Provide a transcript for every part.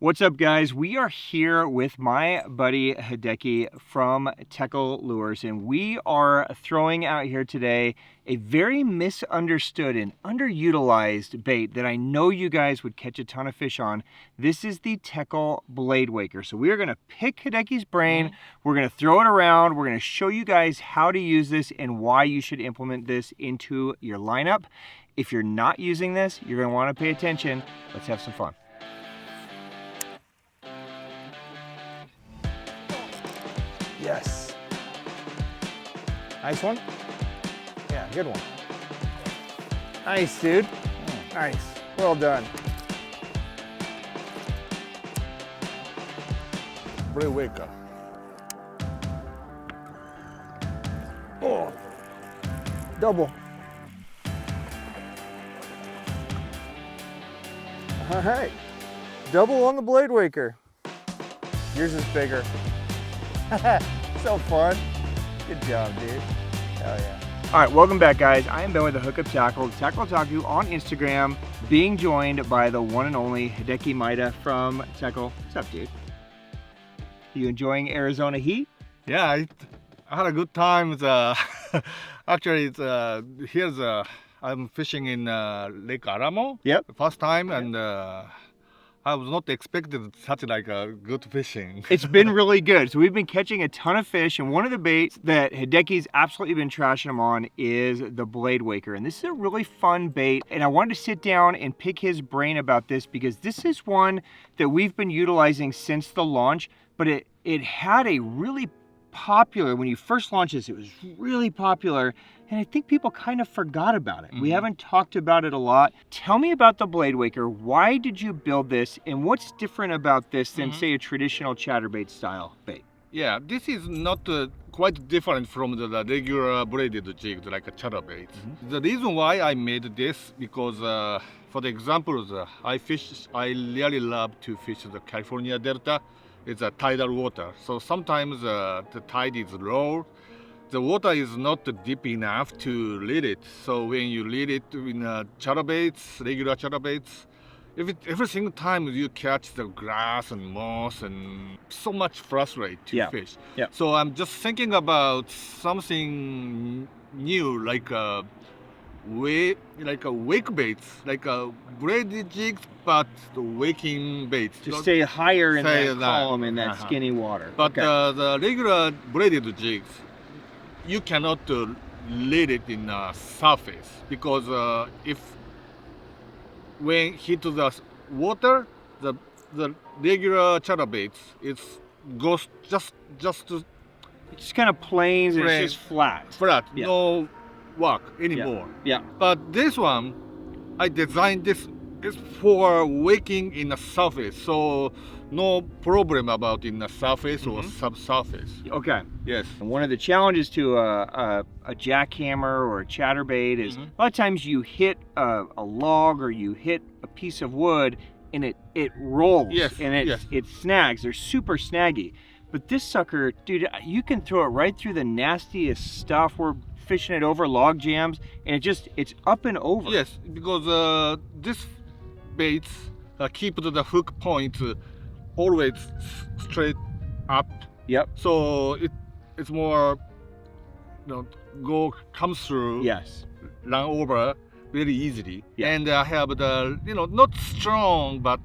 What's up, guys? We are here with my buddy Hideki from Teckel Lures, and we are throwing out here today a very misunderstood and underutilized bait that I know you guys would catch a ton of fish on. This is the Teckel Bladewaker. So we are going to pick Hideki's brain, we're going to throw it around, we're going to show you guys how to use this and why you should implement this into your lineup. If you're not using this, you're going to want to pay attention. Let's have some fun. Yes. Nice one? Yeah, good one. Nice, dude. Nice. Well done. Bladewaker. Oh, double. All right. Double on the Bladewaker. Yours is bigger. So fun. Good job, dude. Hell yeah. All right, welcome back, guys. I am Ben with the Hookup Tackle, Tackle Otaku on Instagram, being joined by the one and only Hideki Maeda from Teckel. What's up, dude? You enjoying Arizona heat? Yeah, I had a good time. Actually, here's I'm fishing in Lake Alamo. Yep. First time, and I was not expecting such like a good fishing. It's been really good. So we've been catching a ton of fish, and one of the baits that Hideki's absolutely been trashing them on is the Bladewaker. And this is a really fun bait, and I wanted to sit down and pick his brain about this because this is one that we've been utilizing since the launch, but it had a really popular, when you first launched this, it was really popular, and I think people kind of forgot about it. We haven't talked about it a lot. Tell me about the Bladewaker. Why did you build this, and what's different about this than, say, a traditional chatterbait style bait? Yeah, this is not quite different from the regular braided jigs like a chatterbait. The reason why I made this because, for the examples, I really love to fish the California Delta. It's a tidal water, so sometimes the tide is low. The water is not deep enough to lead it. So when you lead it in chatterbaits, regular chatterbaits, every single time you catch the grass and moss and so much frustrate to fish. Yeah. So I'm just thinking about something new, like a wake baits, like a braided jigs, but the waking baits. To stay higher in that column in that skinny water. But the regular braided jigs, you cannot lead it in a surface because when hit the water, the regular chatterbaits, it goes just It just kind of planes, and it's just flat. No work anymore. Yeah. But this one, I designed this is for waking in the surface, so no problem about in the surface or subsurface. Okay. Yes. And one of the challenges to a jackhammer or a chatterbait is a lot of times you hit a log or you hit a piece of wood and it rolls and it snags. They're super snaggy. But this sucker, dude, you can throw it right through the nastiest stuff. We're fishing it over log jams, and it's up and over. Yes, because this baits keep the hook point always straight up. Yep. So it's more, comes through. Yes. Run over very easily. Yeah. And I have the not strong, but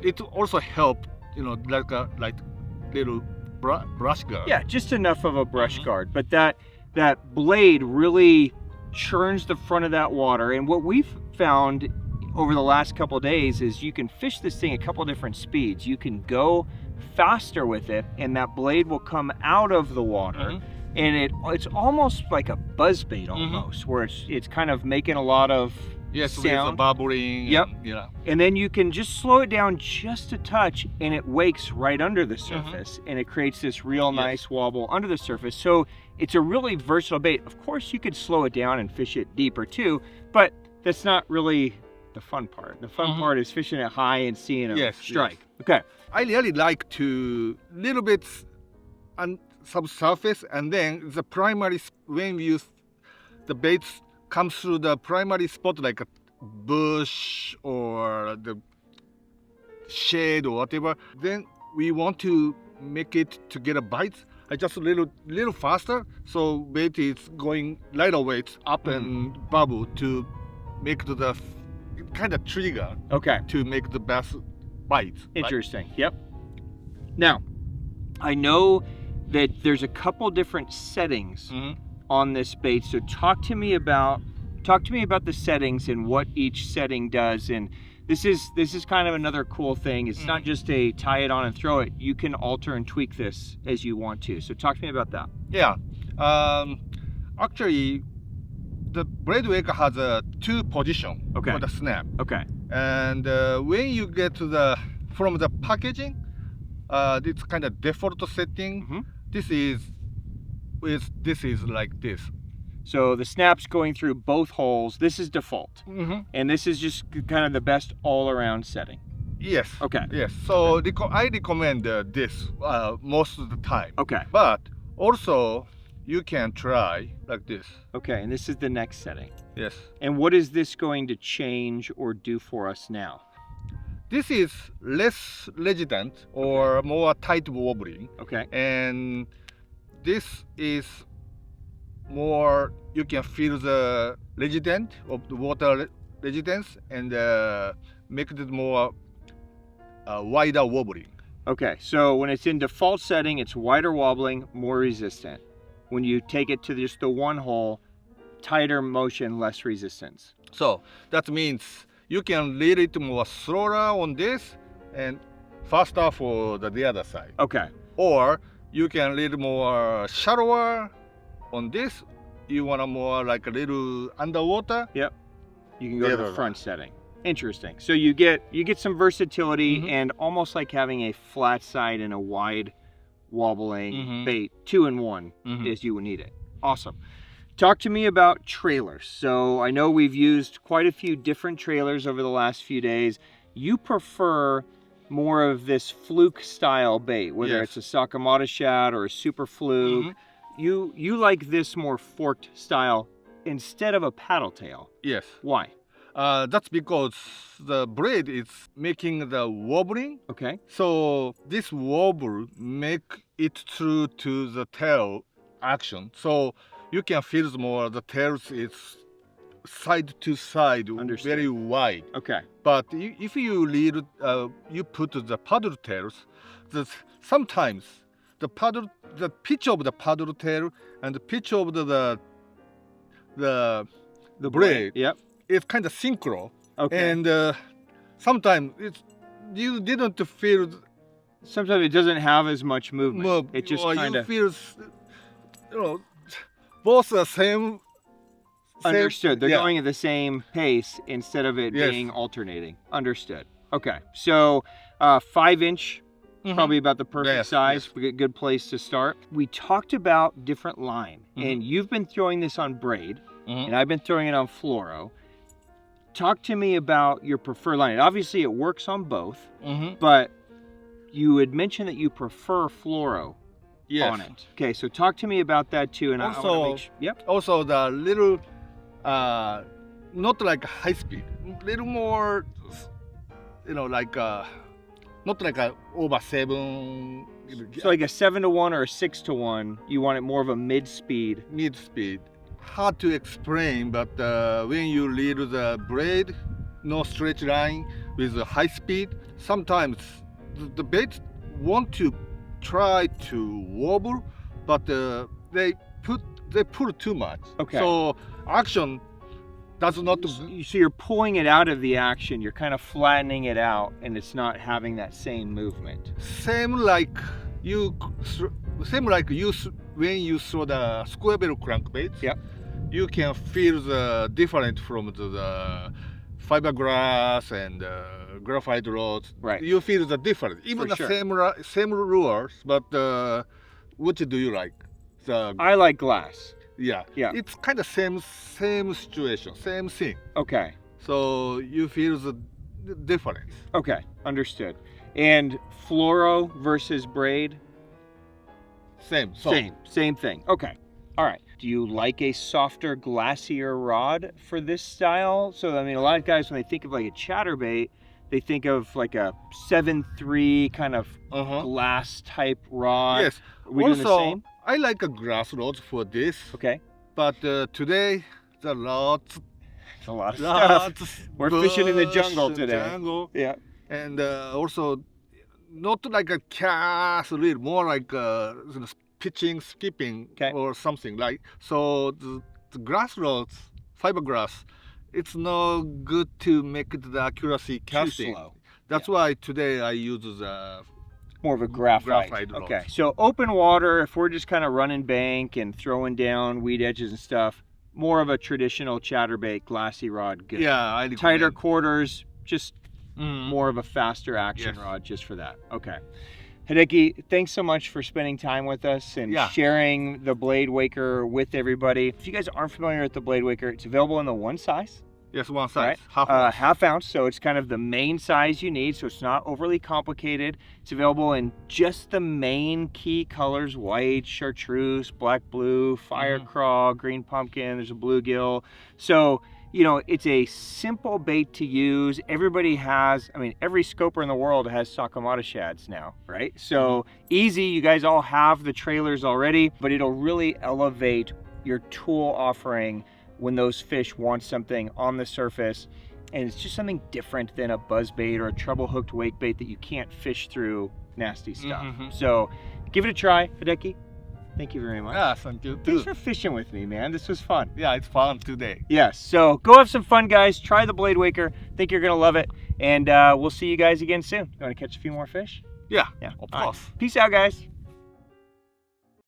it also help like little brush guard. Yeah, just enough of a brush guard, but that blade really churns the front of that water. And what we've found over the last couple of days is you can fish this thing a couple different speeds. You can go faster with it, and that blade will come out of the water, and it's almost like a buzz bait almost, where it's kind of making a lot of sound. With bubbling. Yep. And, and then you can just slow it down just a touch, and it wakes right under the surface, and it creates this real nice wobble under the surface. So it's a really versatile bait. Of course, you could slow it down and fish it deeper too, but that's not really the fun part. The fun part is fishing it high and seeing it strike. Okay. I really like to little bit on subsurface, and then the primary, when the baits comes through the primary spot like a bush or the shade or whatever. Then we want to make it to get a bite. I just a little faster, so bait is going lighter weights up and bubble to make the kind of trigger Okay. to make the best bite. Interesting. Yep. Now, I know that there's a couple different settings on this bait. So talk to me about the settings and what each setting does. And this is kind of another cool thing. It's not just a tie it on and throw it. You can alter and tweak this as you want to. So talk to me about that. Yeah. Actually, the Bladewaker has a 2 position for the snap. Okay. And when you get to from the packaging, it's kind of default setting. This is like this. So the snap's going through both holes. This is default. And this is just kind of the best all-around setting. Yes. Okay. Yes. So I recommend this most of the time. Okay. But also, you can try like this. Okay, and this is the next setting. Yes. And what is this going to change or do for us now? This is less resistant or more tight wobbling. Okay. And this is more, you can feel the resistance of the water resistance and make it more wider wobbling. Okay, so when it's in default setting, it's wider wobbling, more resistant. When you take it to just the one hole, tighter motion, less resistance. So that means you can lead it more slower on this and faster for the other side. Okay. Or you can lead more shallower on this. You want a more like a little underwater. Yep. You can go to the front setting. Interesting. So you get some versatility and almost like having a flat side and a wide wobbling bait, 2-in-1 as you would need it. Awesome. Talk to me about trailers. So I know we've used quite a few different trailers over the last few days. You prefer more of this fluke style bait, whether it's a Sakamata shad or a super fluke. You like this more forked style instead of a paddle tail. Yes. Why? That's because the blade is making the wobbling. Okay. So this wobble make it through to the tail action. So you can feel more the tails is side to side, very wide. Okay. But if you lead, you put the paddle tails, sometimes the pitch of the paddle tail and the pitch of the blade. Yep. It's kind of synchro. Okay. And sometimes you didn't feel. Sometimes it doesn't have as much movement. It just kind of feels, both the same. Understood. They're going at the same pace instead of it being alternating. Understood. Okay. So 5-inch, probably about the perfect size. We get a good place to start. We talked about different line, and you've been throwing this on braid, and I've been throwing it on fluoro. Talk to me about your preferred line. Obviously, it works on both, but you had mentioned that you prefer fluoro on it. Okay, so talk to me about that too. And also, also the little, not like high speed, little more, like not like a over 7. So like a 7-to-1 or a 6-to-1. You want it more of a mid-speed. Mid-speed. Hard to explain, but when you lead the braid, no stretch line with a high speed, sometimes the bait want to try to wobble, but they pull too much. Okay. So action does not. So you're pulling it out of the action. You're kind of flattening it out, and it's not having that same movement. Same like you when you throw the square barrel crankbait. Yep. You can feel the different from the fiberglass and graphite rods. Right. You feel the difference. Even the same lures, but which do you like? I like glass. Yeah. It's kind of same situation, same thing. Okay. So you feel the difference. Okay, understood. And fluoro versus braid? Same thing. Okay. All right. Do you like a softer, glassier rod for this style? So, I mean, a lot of guys, when they think of like a chatterbait, they think of like a 7.3 kind of glass type rod. Yes. Are we doing the Also, same? I like a grass rods for this. Okay. But today, the lots, It's a lot of stuff. We're fishing in the jungle bush, today. jungle, Yeah. and also not like a cast reel, more like pitching, skipping, Okay. or something like. So the grass rods, fiberglass, it's not good to make the accuracy casting. slow. That's why today I use the More of a graphite. rod. Okay, so open water, if we're just kind of running bank and throwing down weed edges and stuff, more of a traditional chatterbait glassy rod, good. Yeah, I recommend. Tighter quarters, just Mm. more of a faster action Yes. rod just for that. Okay. Hideki, thanks so much for spending time with us and sharing the Bladewaker with everybody. If you guys aren't familiar with the Bladewaker, it's available in the one size. Yes, one size, Right? Half ounce, so it's kind of the main size you need, so it's not overly complicated. It's available in just the main key colors: white, chartreuse, black, blue, fire craw, green pumpkin, there's a bluegill. So, you know, it's a simple bait to use. Everybody has, I mean, every scoper in the world has Sakamata shads now, right? So easy, you guys all have the trailers already, but it'll really elevate your tool offering when those fish want something on the surface, and it's just something different than a buzz bait or a treble hooked wake bait that you can't fish through nasty stuff. So give it a try, Hideki. Thank you very much. Yeah, thank you Thanks too. for fishing with me, man. This was fun. Yeah, it's fun today. Yes, so go have some fun, guys. Try the Bladewaker. Think you're gonna love it, and we'll see you guys again soon. You want to catch a few more fish? Yeah, Yeah. of All right. course. Peace out, guys.